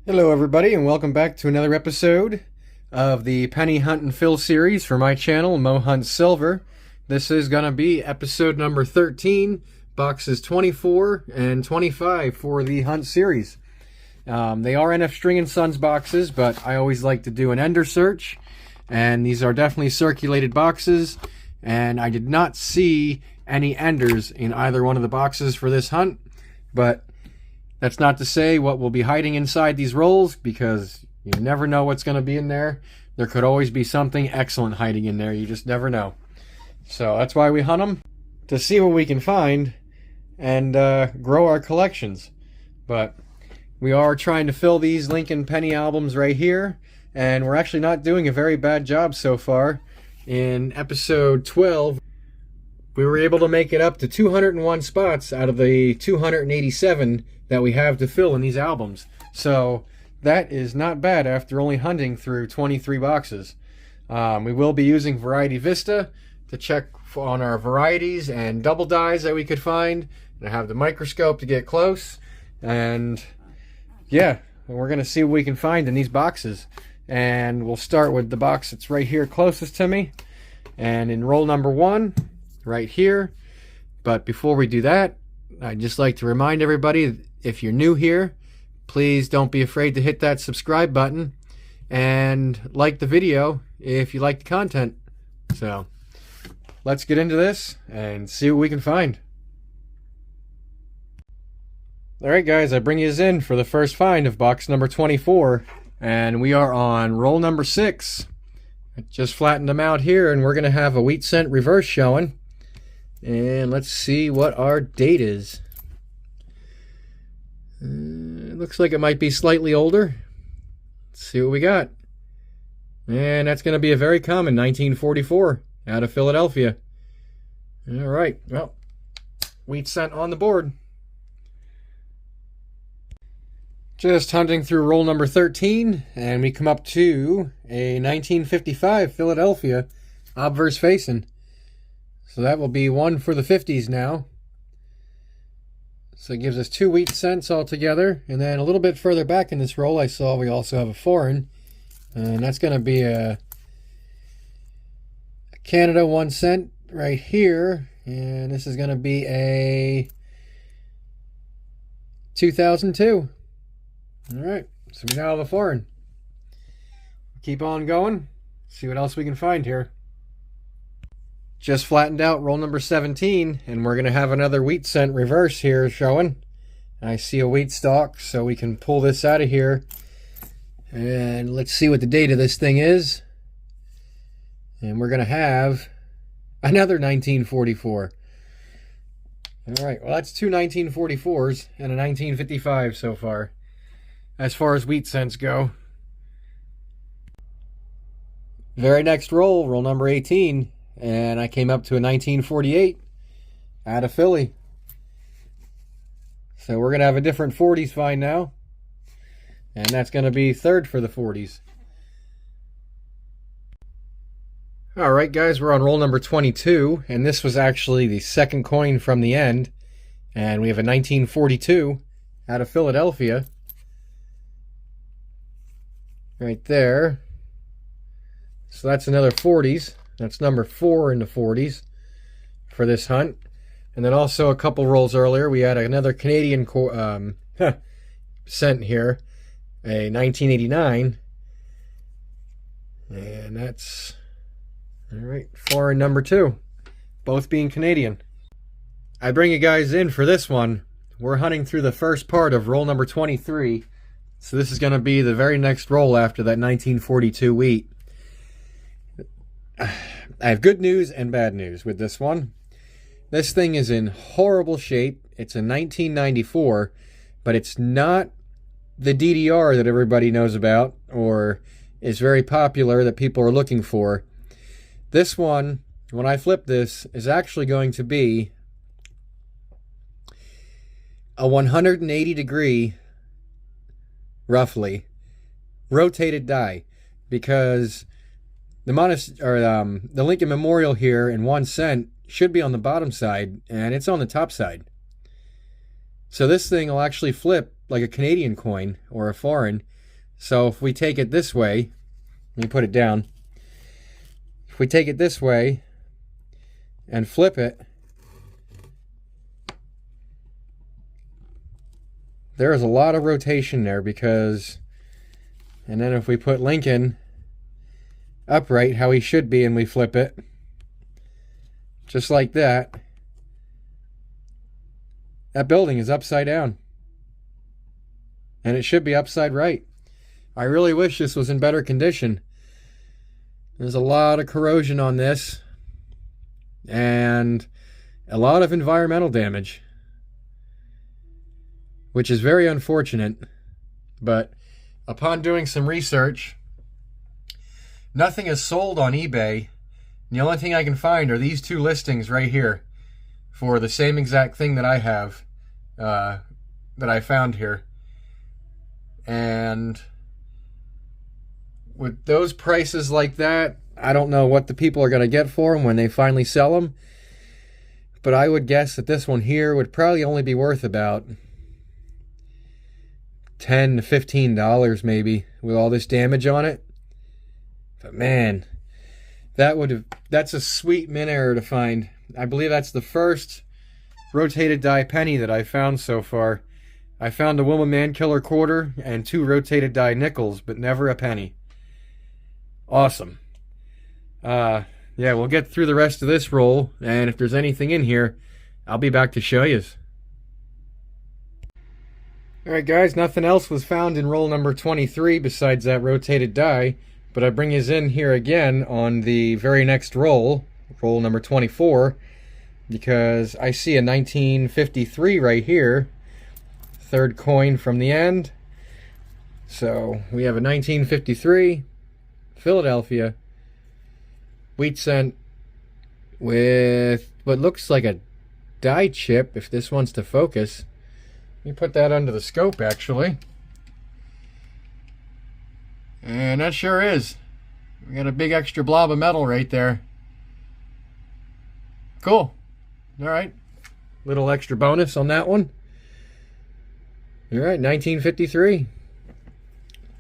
Hello everybody and welcome back to another episode of the Penny Hunt and Fill series for my channel, Mo Hunt Silver. This is going to be episode number 13, boxes 24 and 25 for the Hunt series. They are NF String & Sons boxes, but I always like to do an ender search, and these are definitely circulated boxes, and I did not see any enders in either one of the boxes for this hunt, but that's not to say what will be hiding inside these rolls, because you never know what's going to be in there. There could always be something excellent hiding in there. You just never know. So that's why we hunt them, to see what we can find and grow our collections. But we are trying to fill these Lincoln Penny albums right here, and we're actually not doing a very bad job so far. In episode 12, we were able to make it up to 201 spots out of the 287 that we have to fill in these albums. So that is not bad after only hunting through 23 boxes. We will be using Variety Vista to check on our varieties and double dyes that we could find. And I have the microscope to get close. And yeah, we're going to see what we can find in these boxes. And we'll start with the box that's right here closest to me. And in roll number 1, right here. But before we do that, I'd just like to remind everybody, if you're new here, please don't be afraid to hit that subscribe button and like the video if you like the content. So let's get into this and see what we can find. Alright guys, I bring you in for the first find of box number 24, and we are on roll number 6. I just flattened them out here, and we're going to have a wheat cent reverse showing. And let's see what our date is. It looks like it might be slightly older. Let's see what we got. And that's going to be a very common 1944 out of Philadelphia. All right, well, wheat cent on the board. Just hunting through roll number 13, and we come up to a 1955 Philadelphia obverse facing. So that will be one for the 50s now. So it gives us 2 wheat cents altogether. And then a little bit further back in this roll, I saw we also have a foreign. And that's going to be a Canada 1 cent right here. And this is going to be a 2002. All right, so we now have a foreign. Keep on going. See what else we can find here. Just flattened out roll number 17, and we're going to have another wheat cent reverse here showing. I see a wheat stalk, so we can pull this out of here. And let's see what the date of this thing is. And we're going to have another 1944. All right, well, that's 2 1944s and a 1955 so far, as far as wheat cents go. Very next roll, roll number 18. And I came up to a 1948 out of Philly. So we're going to have a different 40s find now. And that's going to be third for the 40s. Alright guys, we're on roll number 22. And this was actually the second coin from the end. And we have a 1942 out of Philadelphia. Right there. So that's another 40s. That's number 4 in the 40s for this hunt. And then also a couple rolls earlier, we had another Canadian cent here, a 1989. And that's, all right, foreign number 2, both being Canadian. I bring you guys in for this one. We're hunting through the first part of roll number 23. So this is going to be the very next roll after that 1942 wheat. I have good news and bad news with this one. This thing is in horrible shape. It's a 1994, but it's not the DDR that everybody knows about or is very popular that people are looking for. This one, when I flip this, is actually going to be a 180 degree, roughly, rotated die, because the Lincoln Memorial here in 1 cent should be on the bottom side, and it's on the top side. So this thing will actually flip like a Canadian coin or a foreign, So if we take it this way, let me put it down. If we take it this way and flip it, there is a lot of rotation there because, and then if we put Lincoln upright how he should be and we flip it, just like that, that building is upside down. And it should be upside right. I really wish this was in better condition. There's a lot of corrosion on this and a lot of environmental damage, which is very unfortunate. But upon doing some research, nothing is sold on eBay. The only thing I can find are these two listings right here for the same exact thing that I have, that I found here. And with those prices like that, I don't know what the people are going to get for them when they finally sell them. But I would guess that this one here would probably only be worth about $10 to $15 maybe with all this damage on it. But man, that's a sweet mint error to find. I believe that's the first rotated die penny that I found so far. I found a Wilma Mankiller quarter and 2 rotated die nickels, but never a penny. Awesome. Yeah, we'll get through the rest of this roll, and if there's anything in here, I'll be back to show you. Alright guys, nothing else was found in roll number 23 besides that rotated die, but I bring you in here again on the very next roll, roll number 24, because I see a 1953 right here, third coin from the end. So we have a 1953 Philadelphia wheat cent with what looks like a die chip, if this wants to focus. Let me put that under the scope actually. And that sure is. We got a big extra blob of metal right there. Cool. Alright. Little extra bonus on that one. Alright, 1953.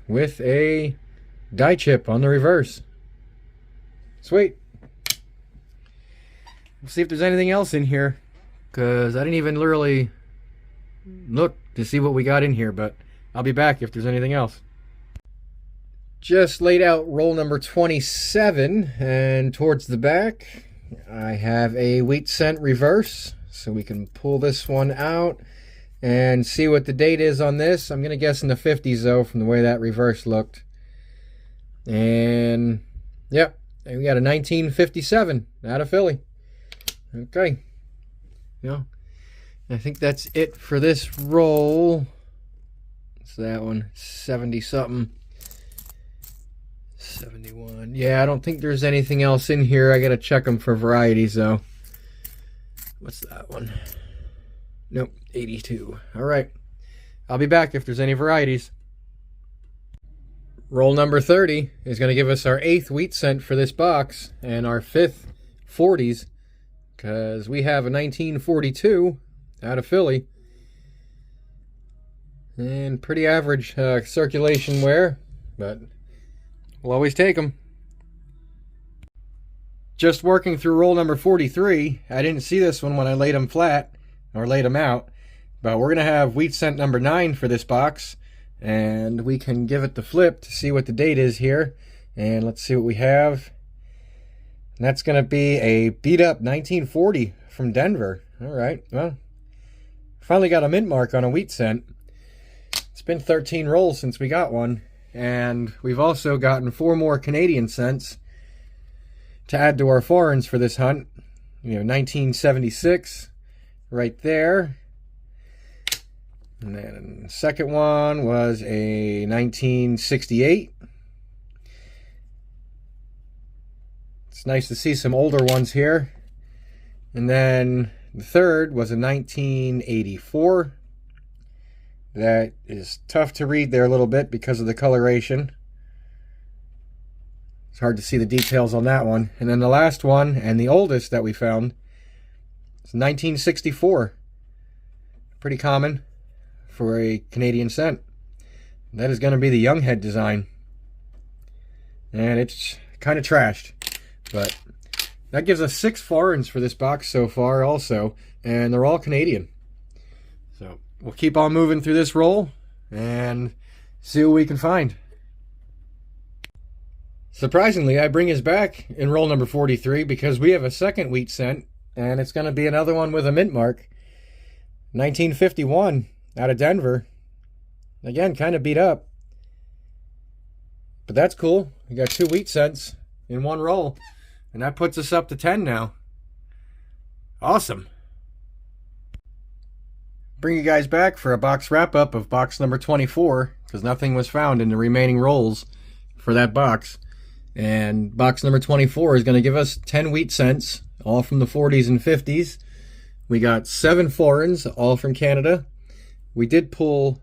With a die chip on the reverse. Sweet. Let's see if there's anything else in here, because I didn't even literally look to see what we got in here, but I'll be back if there's anything else. Just laid out roll number 27, and towards the back I have a wheat cent reverse, so we can pull this one out and see what the date is on this. I'm gonna guess in the 50s though, from the way that reverse looked. And yep, and we got a 1957 out of Philly. Okay, yeah, I think that's it for this roll. What's that one? 70 something. 71. Yeah, I don't think there's anything else in here. I gotta check them for varieties though. What's that one? Nope, 82. Alright, I'll be back if there's any varieties. Roll number 30 is going to give us our 8th wheat cent for this box and our 5th 40s, because we have a 1942 out of Philly. And pretty average circulation wear, but we'll always take them. Just working through roll number 43. I didn't see this one when I laid them flat, or laid them out, but we're going to have wheat cent number 9 for this box, and we can give it the flip to see what the date is here. And let's see what we have. And that's going to be a beat up 1940 from Denver. Alright, well, finally got a mint mark on a wheat cent. It's been 13 rolls since we got one, and we've also gotten 4 more Canadian cents to add to our foreigns for this hunt. You know, 1976 right there. And then the second one was a 1968. It's nice to see some older ones here. And then the third was a 1984. That is tough to read there a little bit because of the coloration. It's hard to see the details on that one. And then the last one, and the oldest that we found, is 1964. Pretty common for a Canadian cent. That is going to be the Younghead design. And it's kind of trashed. But that gives us 6 foreigns for this box so far also. And they're all Canadian. So we'll keep on moving through this roll and see what we can find. Surprisingly, I bring us back in roll number 43 because we have a second wheat cent. And it's going to be another one with a mint mark. 1951 out of Denver. Again, kind of beat up. But that's cool. We got 2 wheat cents in one roll. And that puts us up to 10 now. Awesome. Bring you guys back for a box wrap-up of box number 24. Because nothing was found in the remaining rolls for that box. And box number 24 is going to give us 10 wheat cents. All from the 40s and 50s. We got 7 foreigns, all from Canada. We did pull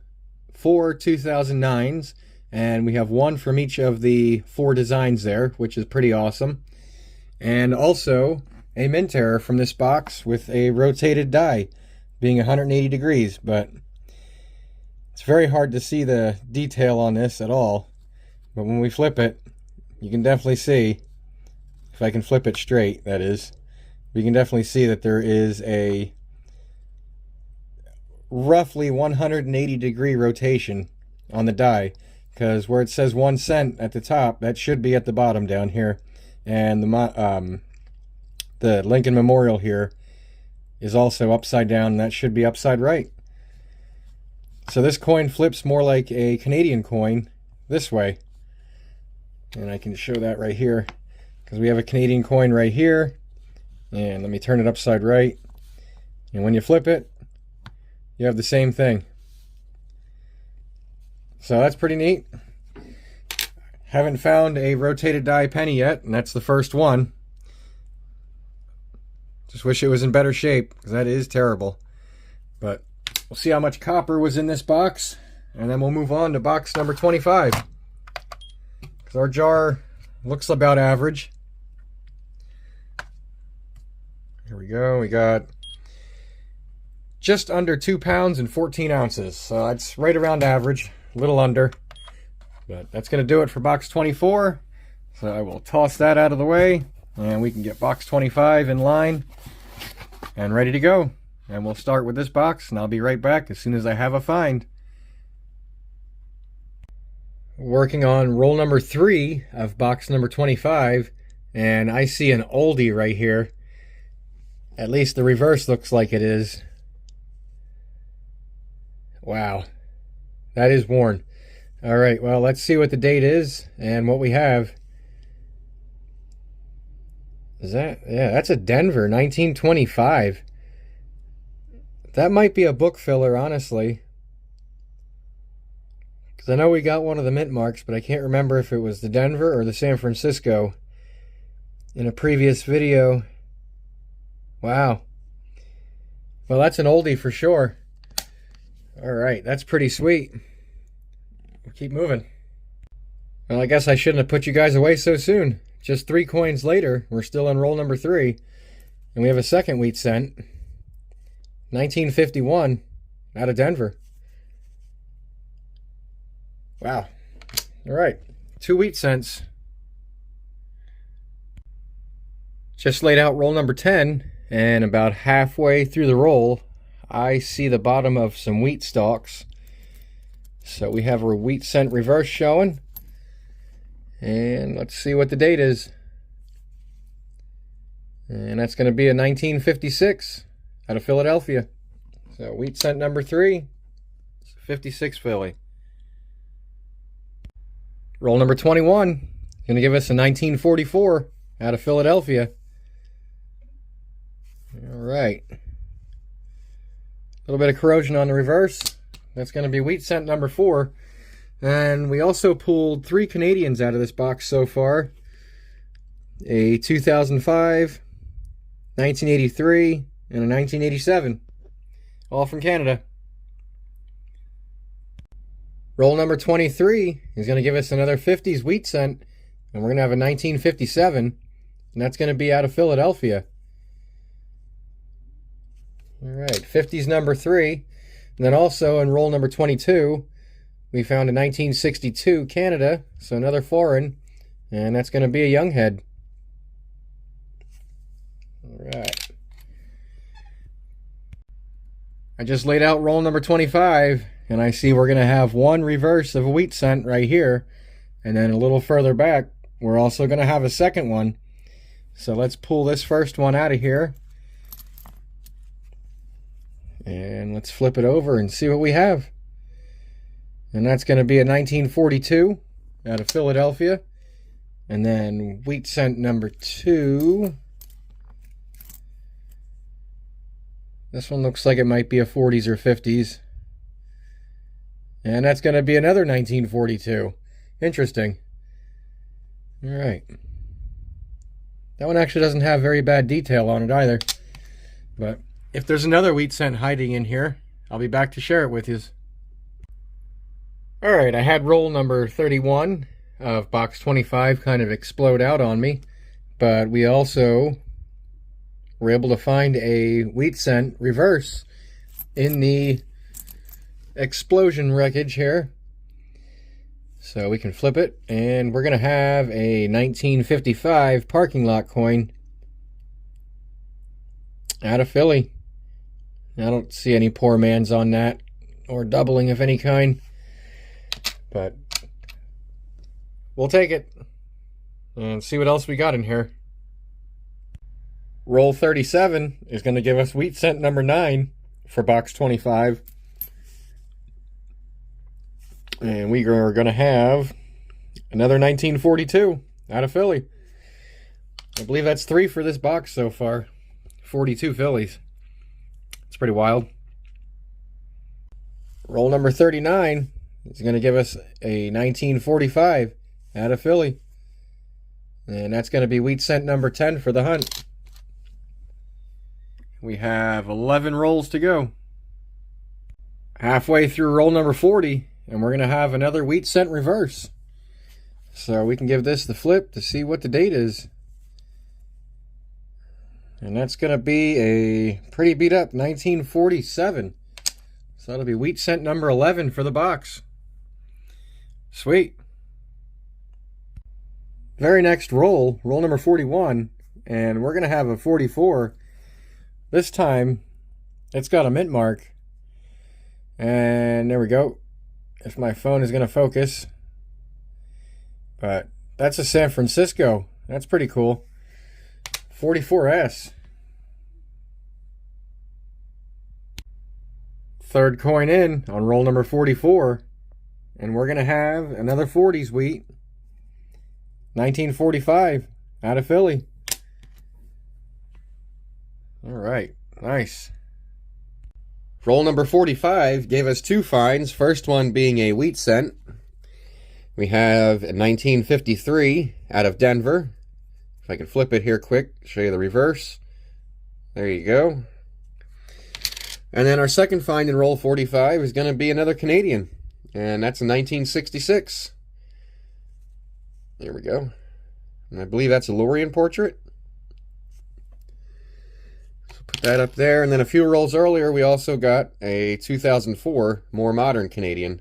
4 2009s, and we have 1 from each of the 4 designs there, which is pretty awesome. And also a mint error from this box with a rotated die, being 180 degrees, but it's very hard to see the detail on this at all. But when we flip it, you can definitely see, if I can flip it straight, that is, we can definitely see that there is a roughly 180 degree rotation on the die, because where it says 1 cent at the top, that should be at the bottom down here, and the Lincoln Memorial here is also upside down, and that should be upside right. So this coin flips more like a Canadian coin this way, and I can show that right here because we have a Canadian coin right here. And let me turn it upside right. And when you flip it, you have the same thing. So that's pretty neat. Haven't found a rotated die penny yet, and that's the first one. Just wish it was in better shape, because that is terrible. But we'll see how much copper was in this box, and then we'll move on to box number 25. Because our jar looks about average. Here we go. We got just under 2 pounds and 14 ounces. So that's right around average, a little under. But that's going to do it for box 24. So I will toss that out of the way, and we can get box 25 in line and ready to go. And we'll start with this box, and I'll be right back as soon as I have a find. Working on roll number 3 of box number 25, and I see an oldie right here. At least the reverse looks like it is. Wow. That is worn. Alright, well, let's see what the date is and what we have. Is that? Yeah, that's a Denver, 1925. That might be a book filler, honestly. Because I know we got one of the mint marks, but I can't remember if it was the Denver or the San Francisco in a previous video. Wow. Well, that's an oldie for sure. Alright, that's pretty sweet. We'll keep moving. Well, I guess I shouldn't have put you guys away so soon. Just 3 coins later, we're still on roll number 3. And we have a second wheat cent. 1951 out of Denver. Wow. Alright, 2 wheat cents. Just laid out roll number 10. And about halfway through the roll, I see the bottom of some wheat stalks. So we have a wheat cent reverse showing. And let's see what the date is. And that's going to be a 1956 out of Philadelphia. So wheat cent number 3, 56 Philly. Roll number 21, going to give us a 1944 out of Philadelphia. All right. A little bit of corrosion on the reverse. That's going to be wheat cent number 4. And we also pulled 3 Canadians out of this box so far. A 2005, 1983, and a 1987. All from Canada. Roll number 23 is going to give us another 50s wheat cent. And we're going to have a 1957. And that's going to be out of Philadelphia. All right, 50s number 3. And then also in roll number 22, we found a 1962 Canada, so another foreign, and that's going to be a young head. All right. I just laid out roll number 25, and I see we're going to have one reverse of a wheat cent right here, and then a little further back, we're also going to have a second one. So let's pull this first one out of here, and let's flip it over and see what we have. And that's going to be a 1942 out of Philadelphia. And then wheat cent number 2. This one looks like it might be a 40s or 50s. And that's going to be another 1942. Interesting. All right. That one actually doesn't have very bad detail on it either. But if there's another wheat cent hiding in here, I'll be back to share it with you. All right, I had roll number 31 of box 25 kind of explode out on me. But we also were able to find a wheat cent reverse in the explosion wreckage here. So we can flip it, and we're going to have a 1955 parking lot coin out of Philly. I don't see any poor man's on that, or doubling of any kind, but we'll take it and see what else we got in here. Roll 37 is going to give us wheat cent number 9 for box 25. And we are going to have another 1942 out of Philly. I believe that's 3 for this box so far. 42 Phillies. It's pretty wild. Roll number 39 is going to give us a 1945 out of Philly. And that's going to be wheat cent number 10 for the hunt. We have 11 rolls to go. Halfway through roll number 40, and we're going to have another wheat cent reverse. So we can give this the flip to see what the date is. And that's going to be a pretty beat up 1947. So that'll be wheat cent number 11 for the box. Sweet. Very next roll, roll number 41, and we're going to have a 44. This time, it's got a mint mark. And there we go. If my phone is going to focus. But that's a San Francisco. That's pretty cool. 44S. Third coin in on roll number 44. And we're going to have another 40s wheat. 1945 out of Philly. All right, nice. Roll number 45 gave us 2 finds, first one being a wheat cent. We have a 1953 out of Denver. If I can flip it here quick, show you the reverse. There you go. And then our second find in roll 45 is going to be another Canadian, and that's a 1966. There we go. And I believe that's a Lorien portrait. Put that up there, and then a few rolls earlier we also got a 2004 more modern Canadian.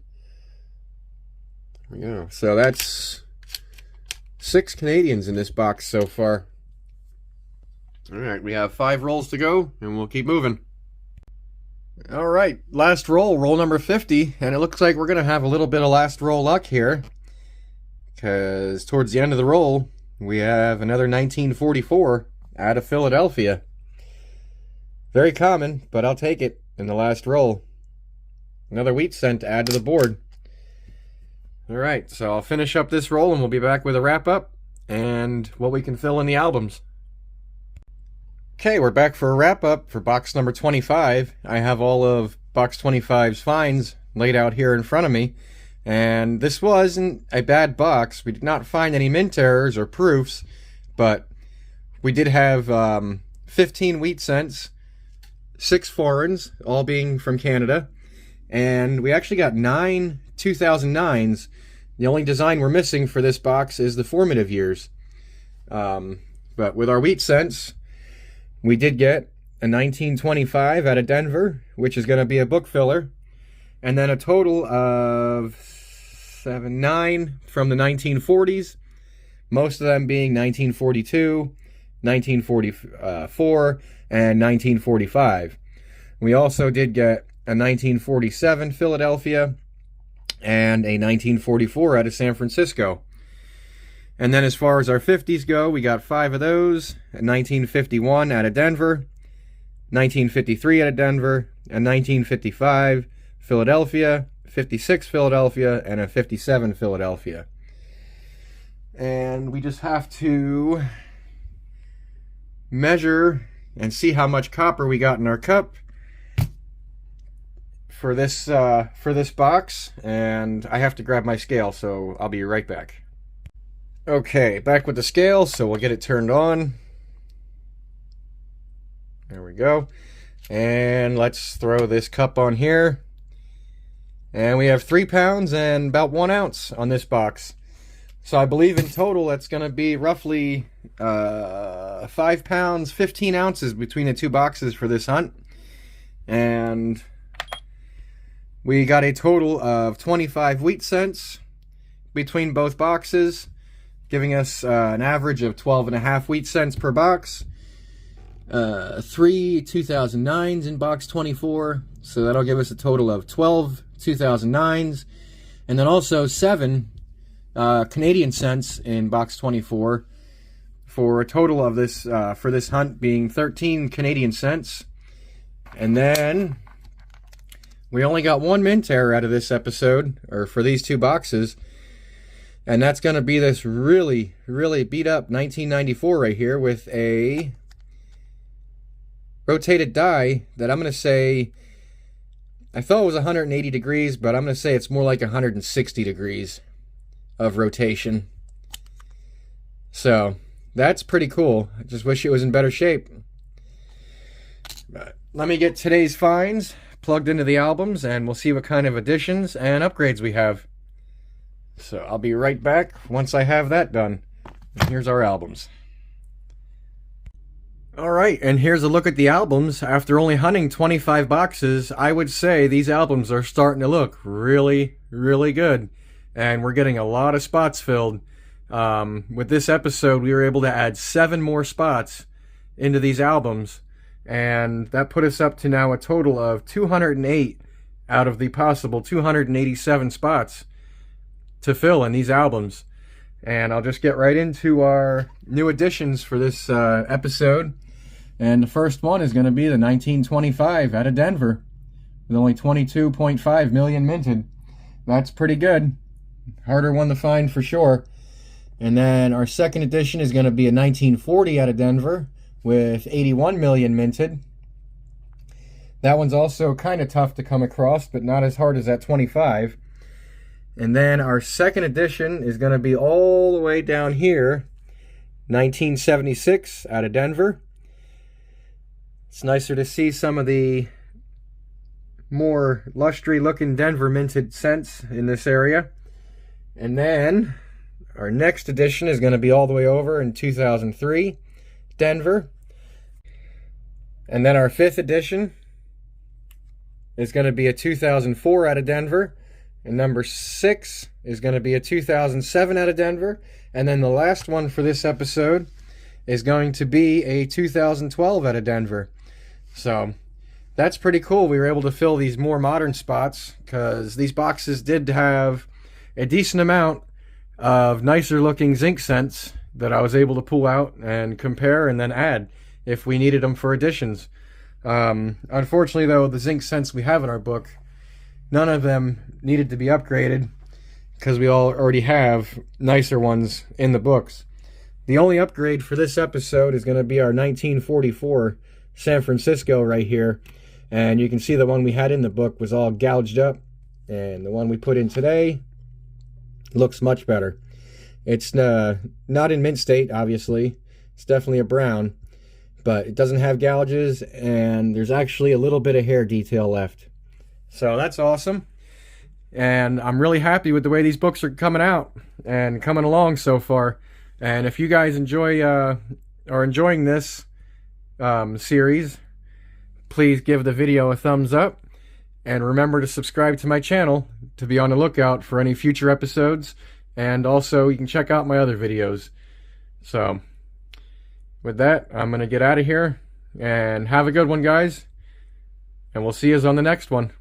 There we go. So that's 6 Canadians in this box so far. Alright, we have 5 rolls to go, and we'll keep moving. Alright, last roll, roll number 50, and it looks like we're going to have a little bit of last roll luck here, because towards the end of the roll we have another 1944 out of Philadelphia. Very common, but I'll take it in the last roll. Another wheat cent to add to the board. Alright, so I'll finish up this roll and we'll be back with a wrap-up and what we can fill in the albums. Okay, we're back for a wrap-up for box number 25. I have all of box 25's finds laid out here in front of me. And this wasn't a bad box. We did not find any mint errors or proofs, but we did have 15 wheat cents, 6 foreigns, all being from Canada, and we actually got 9 2009s. The only design we're missing for this box is the formative years. But with our wheat cents, we did get a 1925 out of Denver, which is going to be a book filler, and then a total of 7, 9 from the 1940s. Most of them being 1942, 1944, and 1945. We also did get a 1947 Philadelphia and a 1944 out of San Francisco. And then as far as our 50s go, we got 5 of those, a 1951 out of Denver, 1953 out of Denver, a 1955 Philadelphia, 56 Philadelphia, and a 57 Philadelphia. And we just have to measure and see how much copper we got in our cup for this box, and I have to grab my scale, so I'll be right back. Okay, back with the scale, so we'll get it turned on. There we go. And let's throw this cup on here. And we have 3 pounds and about 1 ounce on this box. So I believe in total that's going to be roughly 5 pounds, 15 ounces between the 2 boxes for this hunt. And we got a total of 25 wheat cents between both boxes, giving us an average of 12.5 wheat cents per box. 3 2009s in box 24, so that'll give us a total of 12 2009s, and then also 7 Canadian cents in box 24, for a total of this for this hunt being 13 Canadian cents. And then we only got 1 mint error out of this episode, or for these 2 boxes, and that's going to be this really beat up 1994 right here with a rotated die that I'm going to say, I thought it was 180 degrees, but I'm going to say it's more like 160 degrees of rotation. So that's pretty cool. I just wish it was in better shape. But let me get today's finds plugged into the albums, and we'll see what kind of additions and upgrades we have. So I'll be right back once I have that done. And here's our albums. Alright, and here's a look at the albums. After only hunting 25 boxes, I would say these albums are starting to look really good. And we're getting a lot of spots filled. With this episode, we were able to add 7 more spots into these albums. And that put us up to now a total of 208 out of the possible 287 spots to fill in these albums. And I'll just get right into our new additions for this episode. And the first one is going to be the 1925 out of Denver, with only 22.5 million minted. That's pretty good. Harder one to find for sure. And then our second edition is going to be a 1940 out of Denver, with 81 million minted. That one's also kind of tough to come across, but not as hard as that 25. And then our second edition is going to be all the way down here, 1976 out of Denver. It's nicer to see some of the more lustre looking Denver minted scents in this area. And then our next edition is going to be all the way over in 2003 Denver. And then our 5th edition is going to be a 2004 out of Denver. And number 6 is going to be a 2007 out of Denver. And then the last one for this episode is going to be a 2012 out of Denver. So that's pretty cool. We were able to fill these more modern spots because these boxes did have a decent amount of nicer looking zinc scents that I was able to pull out and compare and then add if we needed them for additions. Unfortunately though, the zinc scents we have in our book, none of them needed to be upgraded because we all already have nicer ones in the books. The only upgrade for this episode is going to be our 1944 San Francisco right here. And you can see the one we had in the book was all gouged up. And the one we put in today looks much better. It's not in mint state, obviously. It's definitely a brown. But it doesn't have gouges, and there's actually a little bit of hair detail left. So that's awesome. And I'm really happy with the way these books are coming out and coming along so far. And if you guys are enjoying this series, please give the video a thumbs up And remember to subscribe to my channel to be on the lookout for any future episodes. And also, you can check out my other videos. So, with that, I'm going to get out of here. And have a good one, guys. And we'll see you on the next one.